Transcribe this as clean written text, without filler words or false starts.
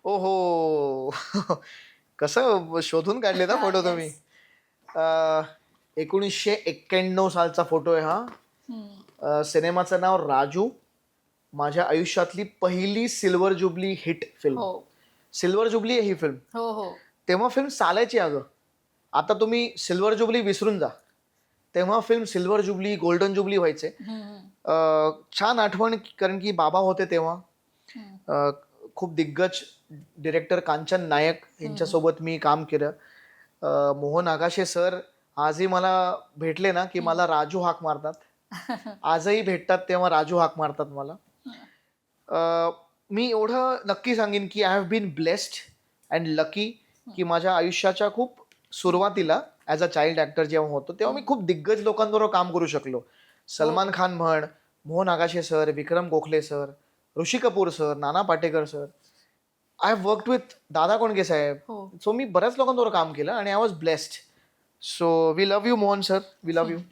ओ हो. कसं शोधून काढले ना फोटो तुम्ही. येस. 1991 सालचा फोटो आहे हा. सिनेमाचं नाव राजू. माझ्या आयुष्यातली पहिली सिल्वर जुबली हिट फिल्म. हो सिल्वर जुबली आहे ही फिल्म. हो हो. तेव्हा फिल्म चालायची अगं. आता तुम्ही सिल्वर जुबली विसरून जा. तेव्हा film silver jubilee, golden jubilee व्हायचे. छान आठवण, कारण की बाबा होते तेव्हा. अ, खूप दिग्गज डिरेक्टर कांचन नायक यांच्यासोबत मी काम केलं. मोहन आगाशे सर आजही मला भेटले ना की मला राजू हाक मारतात. आजही भेटतात तेव्हा राजू हाक मारतात मला. मी एवढं नक्की सांगेन की I have been blessed and lucky की माझ्या आयुष्याच्या खूप सुरुवातीला ॲज अ चाइल्ड ॲक्टर जेव्हा होतो तेव्हा मी खूप दिग्गज लोकांबरोबर काम करू शकलो. सलमान खान म्हण, Mohan Agashe sir, Vikram Gokhale sir, Rishi Kapoor sir, Nana Patekar sir. I have worked with Dada Kondke साहेब. हो. सो मी बऱ्याच लोकांबरोबर काम केलं आणि I was blessed. So we love you Mohan sir, we love you.